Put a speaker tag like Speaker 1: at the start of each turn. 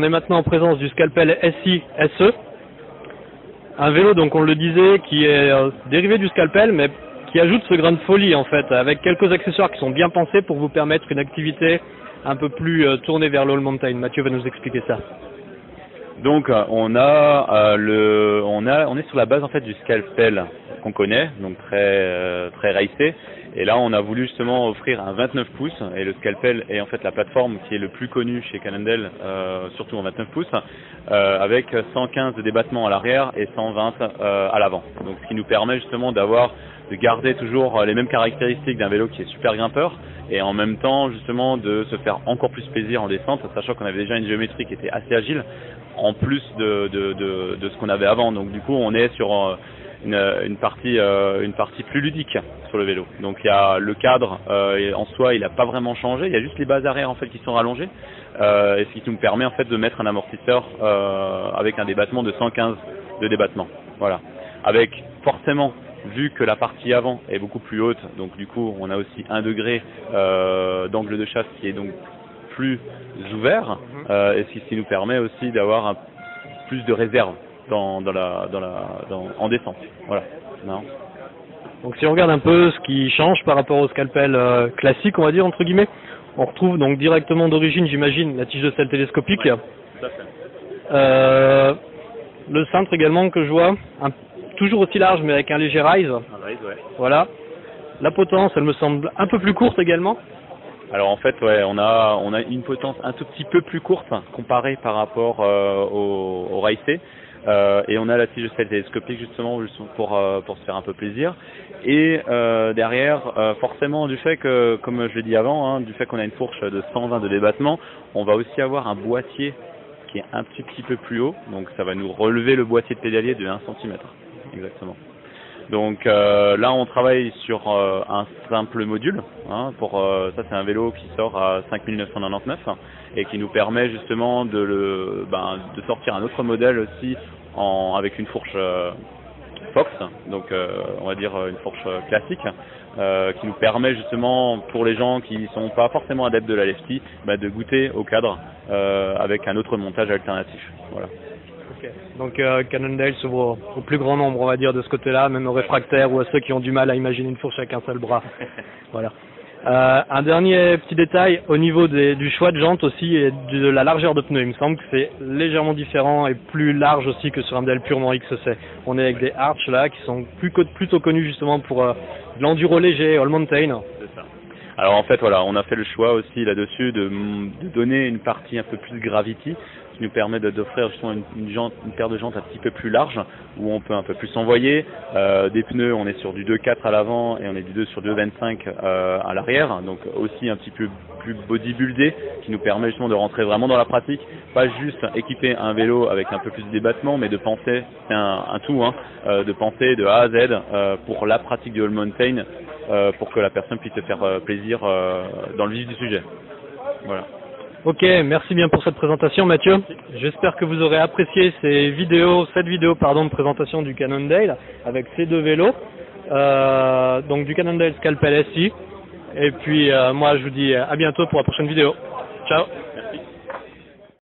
Speaker 1: est maintenant en présence du Scalpel SI SE. Un vélo, donc on le disait, qui est dérivé du Scalpel, mais qui ajoute ce grain de folie en fait, avec quelques accessoires qui sont bien pensés pour vous permettre une activité un peu plus tournée vers l'all mountain. Mathieu va nous expliquer ça.
Speaker 2: Donc on est sur la base en fait du Scalpel qu'on connaît, donc très racé. Et là on a voulu justement offrir un 29 pouces et le Scalpel est en fait la plateforme qui est le plus connue chez Cannondale, surtout en 29 pouces, avec 115 de débattement à l'arrière et 120 à l'avant. Donc ce qui nous permet justement de garder toujours les mêmes caractéristiques d'un vélo qui est super grimpeur et en même temps justement de se faire encore plus plaisir en descente, sachant qu'on avait déjà une géométrie qui était assez agile en plus de ce qu'on avait avant. Donc du coup on est sur une partie plus ludique sur le vélo. Donc il y a le cadre en soi, il n'a pas vraiment changé, il y a juste les bases arrière en fait qui sont rallongées, et ce qui nous permet en fait de mettre un amortisseur avec un débattement de 115 de débattement. Voilà. Avec forcément, vu que la partie avant est beaucoup plus haute, donc du coup on a aussi 1 degré d'angle de chasse qui est donc plus ouvert, et ce qui nous permet aussi d'avoir plus de réserve en descente. Voilà. Non.
Speaker 1: Donc si on regarde un peu ce qui change par rapport au Scalpel classique, on va dire entre guillemets, on retrouve donc directement d'origine, j'imagine, la tige de selle télescopique.
Speaker 2: Ouais, tout à fait.
Speaker 1: Le cintre également que je vois, toujours aussi large mais avec un léger rise.
Speaker 2: Un rise, ouais.
Speaker 1: Voilà. La potence, elle me semble un peu plus courte également.
Speaker 2: Alors en fait, ouais, on a une potence un tout petit peu plus courte comparée par rapport au racé. Et on a la tige de selle télescopique justement pour se faire un peu plaisir. Et derrière, forcément du fait que, comme je l'ai dit avant, du fait qu'on a une fourche de 120 de débattement, on va aussi avoir un boîtier qui est un petit peu plus haut. Donc ça va nous relever le boîtier de pédalier de 1 cm. Exactement. Donc là on travaille sur un simple module, ça c'est un vélo qui sort à 5999 et qui nous permet justement de sortir un autre modèle aussi avec une fourche Fox, donc on va dire une fourche classique, qui nous permet justement pour les gens qui sont pas forcément adeptes de la lefty, de goûter au cadre avec un autre montage alternatif. Voilà.
Speaker 1: Okay. Donc Cannondale s'ouvre au plus grand nombre, on va dire, de ce côté-là, même aux réfractaires ou à ceux qui ont du mal à imaginer une fourche avec un seul bras. Voilà. Un dernier petit détail au niveau du choix de jantes aussi et de la largeur de pneus. Il me semble que c'est légèrement différent et plus large aussi que sur un modèle purement XC. On est avec des Arch là qui sont plutôt connus justement pour de l'enduro léger, all mountain.
Speaker 2: C'est ça. Alors en fait voilà, on a fait le choix aussi là-dessus de donner une partie un peu plus gravity, qui nous permet d'offrir justement une paire de jantes un petit peu plus large, où on peut un peu plus s'envoyer. Des pneus, on est sur du 2.4 à l'avant et on est du 2 sur 2.25 à l'arrière, donc aussi un petit peu plus bodybuildé, qui nous permet justement de rentrer vraiment dans la pratique, pas juste équiper un vélo avec un peu plus de débattement, mais de penser, c'est un tout, de penser de A à Z pour la pratique du all mountain, pour que la personne puisse se faire plaisir dans le vif du sujet. Voilà.
Speaker 1: Ok, merci bien pour cette présentation Mathieu. J'espère que vous aurez apprécié cette vidéo de présentation du Cannondale avec ces deux vélos, donc du Cannondale Scalpel SI. Et puis moi je vous dis à bientôt pour la prochaine vidéo. Ciao.
Speaker 2: Merci.